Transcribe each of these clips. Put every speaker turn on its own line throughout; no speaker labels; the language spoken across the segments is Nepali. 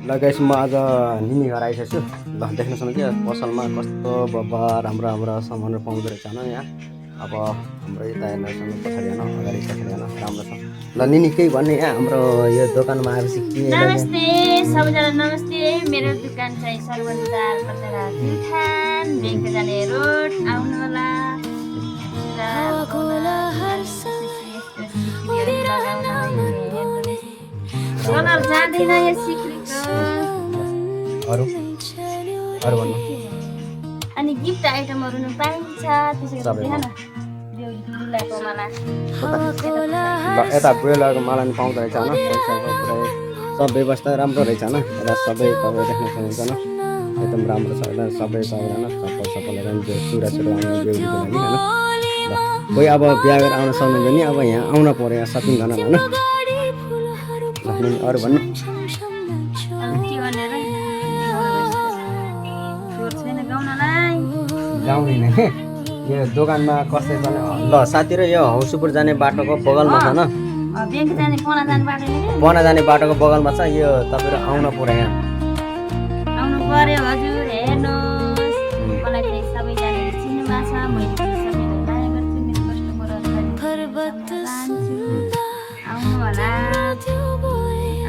ल गाइस म आज निनी घर आइसकेको छु। ल देख्न सक्नुहुन्छ पसलमा कस्तो बब्बा राम्रो राम्रो सामानहरू पाउँदो रहेछ होइन यहाँ। अब हाम्रो यता हेर्न सक्नु पछाडि हेर्न अगाडि पछाडि हेर्न राम्रो छ। ल निनी केही भन्ने यहाँ हाम्रो यो दोकानमा आएपछि के
नमस्ते सबैजना नमस्ते। मेरो दुकान चाहिँ सर्वनिदार बजार प्युठान ब्याङ्क जाने रोड आउनु होला। कलर जाँदैन यो सिक्रीको।
अरू अरू भन्नु
अनि गिफ्ट आइटमहरू पनि पाइन्छ त्यसैले देखान बेहुलीको माला।
ल यता बेहुलाको माला नि पाउँदो रहेछ होइन। पैसाको पुरै सब व्यवस्था राम्रो रहेछ होइन। यता सबै तपाईँ देख्न सक्नुहुन्छ होइन एकदम राम्रो छ होइन। सबै सबैजना चप्पल सप्पलहरू पनि सुरा सुरु आउने बेहुलीको लागि होइन। ल कोही अब बिहा गरेर आउन सक्नुहुन्छ नि अब यहाँ आउन पऱ्यो यहाँ सपिङ गर्न होइन। ल अरू भन्नु गाउँदैन यो दोकानमा कसै पनि। ल साथी र यो हौसुपुर जाने बाटोको बगलमा छ होइन।
ब्याङ्क जाने पना जाने बाटो
बना जाने बाटोको बगलमा छ यो। तपाईँहरू आउन पर्यो यहाँ
आउनु पर्यो हजुर। हेर्नुहोस् मलाई चाहिँ सबैजनाले चिन्नुभएको छ। मैले पनि सबैलाई माया गर्छु। मेरो कस्टमरहरूलाई आउनु होला।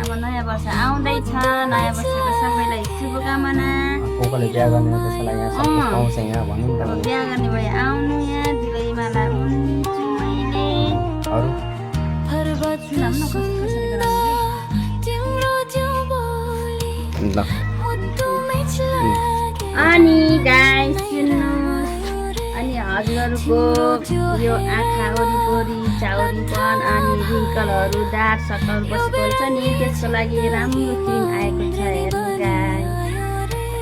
अब नयाँ वर्ष आउँदैछ। नयाँ वर्षको सबैलाई शुभकामना।
कोकोले बिहा गर्ने त्यसलाई यहाँ सब पाउँछ यहाँ भन्नु नि त।
बिहा गर्ने भए आउनु यहाँ दिवालीमाला हुन्छु मैले।
अरू ल
अनि गाइस सुन्नुहोस् अनि हजुरहरूको यो आँखा वरिपरि चाउरीपन अनि रिङ्कलहरू डार्क सर्कल बसेको हुन्छ नि त्यसको लागि राम्रो क्रिम आएको छ हेर्नु गाइस।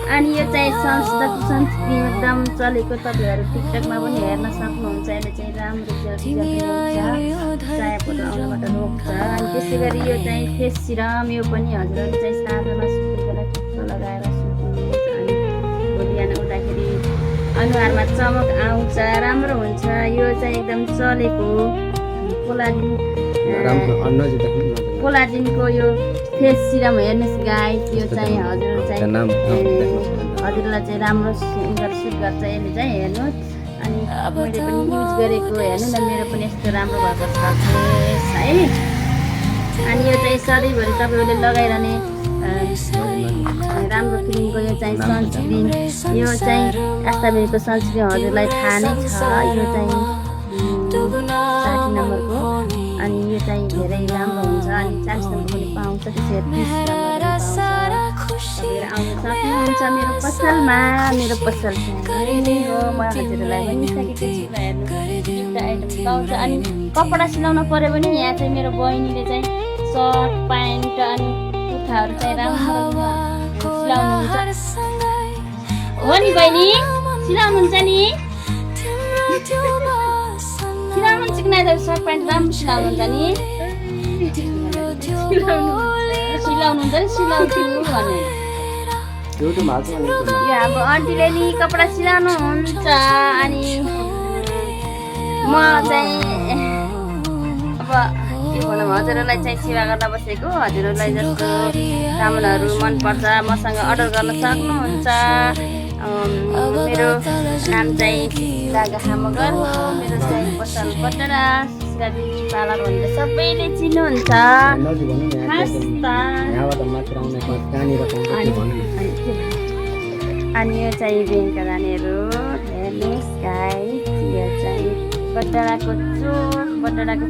अनि यो चाहिँ सनस्क्रिन एकदम चलेको तपाईँहरू टिकटकमा पनि हेर्न सक्नुहुन्छ। यसले चाहिँ राम्रो हुन्छ चायापट आउनबाट रोक्छ। अनि त्यसै गरी यो चाहिँ फेस सिरम यो पनि हजुरहरूले चाहिँ साँझमा सुत्ने बेला टुक्रो लगाएर सुत्नुहोस्। अनि भोलि बिहान उठ्दाखेरि अनुहारमा चमक आउँछ राम्रो हुन्छ। यो चाहिँ एकदम चलेको कोलाजिनको यो फेस सिरम हेर्नुहोस् गाइस। यो चाहिँ हजुरलाई चाहिँ राम्रो सुट गर्छ यसले चाहिँ हेर्नुहोस्। अनि मैले पनि युज गरेको हेर्नु न मेरो पनि यस्तो राम्रो भएको छ फेस है। अनि यो चाहिँ सधैँभरि तपाईँहरूले लगाइरहने राम्रो क्रिमको यो चाहिँ सनस्क्रिन। यो चाहिँ एस्टाबेरीको सनस्क्रिन हजुरलाई थाहा नै छ। यो चाहिँ 60 नम्बरको। अनि यो चाहिँ धेरै राम्रो हुन्छ। अनि 40 नम्बर पनि पाउँछ। त्यसरी 30 नम्बर आउनु सक्नुहुन्छ मेरो पसलमा। मेरो पसल चाहिँ हो म हजुरहरूलाई भनिसकेको छु। हेर्नु गिफ्ट आइटम पाउँछ। अनि कपडा सिलाउन पऱ्यो भने यहाँ चाहिँ मेरो बहिनीले चाहिँ सर्ट प्यान्ट अनि कुर्ताहरू चाहिँ राम्रो सिलाउनुहुन्छ हो नि बहिनी। सिलाउनुहुन्छ नि सिलाउनुहुन्छ कि नै सर्ट प्यान्ट राम्रो सिलाउनुहुन्छ नि सिलाउनुहुन्छ नि सिलाउँछु भने यो हाम्रो आन्टीले नि कपडा सिलाउनुहुन्छ। अनि म चाहिँ अब के भनौँ हजुरहरूलाई चाहिँ सेवा गर्न बसेको। हजुरहरूलाई जस्तो सामानहरू मनपर्छ मसँग अर्डर गर्न सक्नुहुन्छ। मेरो नाम चाहिँ दागा मगर हो। मेरो चाहिँ पसल बटरा पार्लर भनेर सबैले चिन्नुहुन्छ। अनि यो चाहिँ ब्याङ्क जाने रोड हेर्नुहोस् गाइस। यो चाहिँ बटराको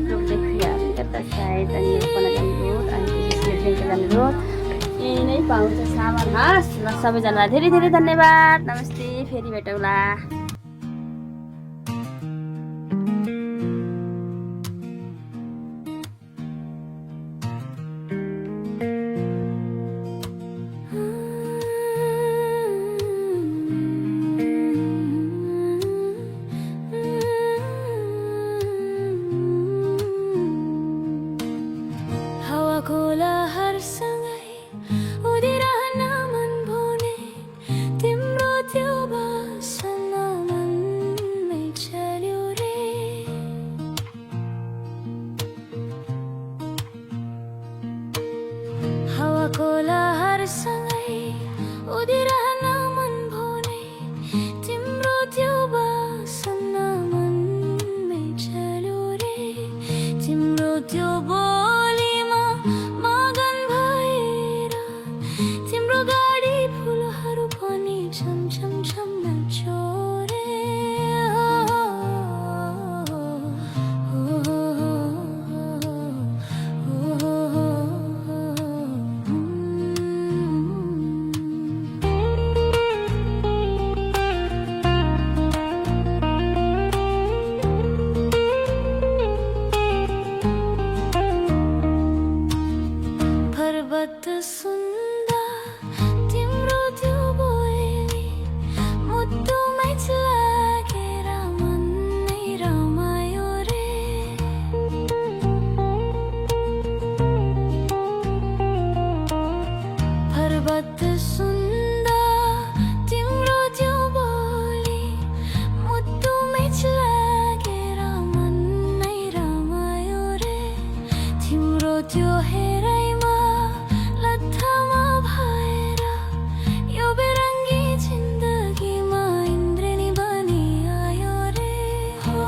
चोकदेखि अलिकता साइड अनि पना जाने रोड अनि ब्याङ्क जाने रोड यही नै पाउँछ सामान। हस् ल सबैजनालाई धेरै धेरै धन्यवाद। नमस्ते फेरि भेटौँला।
उदिरहन मन भने तिम्रो त्यो बसना पर्वत सुन्दा तिम्रो त्यो बोली मुटु मिच लागेर मन नै रमायो रे तिम्रो त्यो हेराइमा लत्थमा भएर यो बेरङ्गी जिन्दगीमा इन्द्रेणी बनी आयो रे हो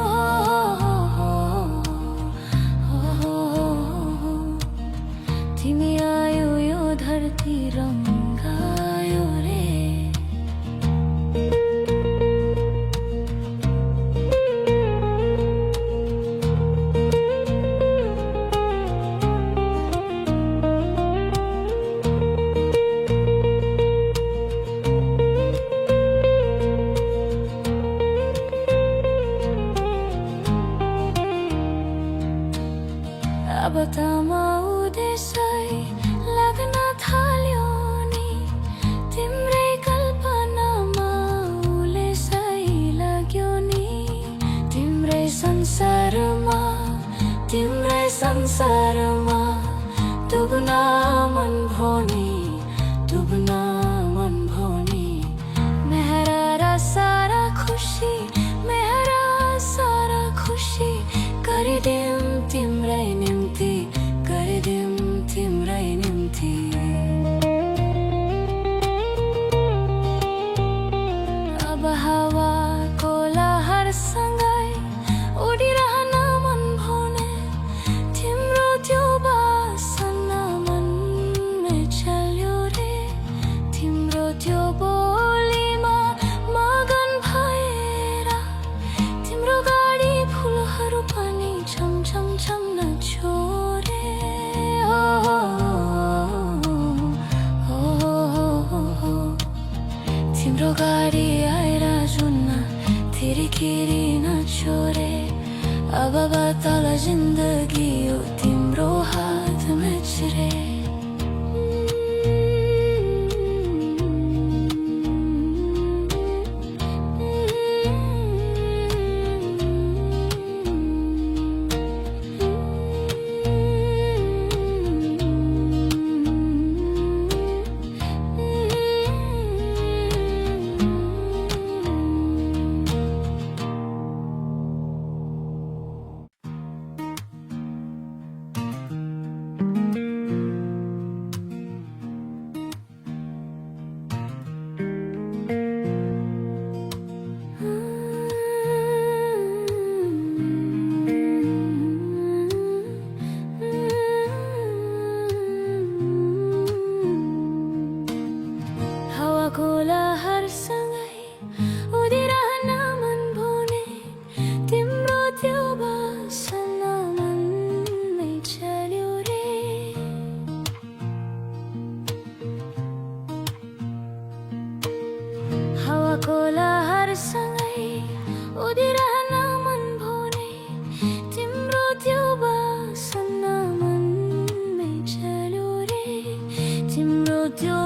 तिमी आयो यो धरती रङ्गायो रे अब तमाउँदैछै लाग्न थाल्यो नि तिम्रै कल्पनामा उलेसै लाग्यो नि तिम्रै संसारमा डुब्न मन भोनी मेरा सारा खुसी गरिदिउँ तिम्रै निम्ति अब हावाको लहरसँगै उडिरहन मन भने तिम्रो त्यो बासना मनमै चल्यो रे तिम्रो त्यो बोलीमा मगन भएर तिम्रो गाडी फुलहरू पनि छमछम छोरे तिम्रो गाडी आएर जुन्न तिरिकिरी नछोरे अब तल जिन्दगी हो तिम्रो हातमा रे लहरसँगै उडिरहन मन भने तिम्रो त्यो बासना मनमै चल्यो रे हावाको लहरसँगै उडिरहन मन भने तिम्रो त्यो बासना मनमै चल्यो रे तिम्रो त्यो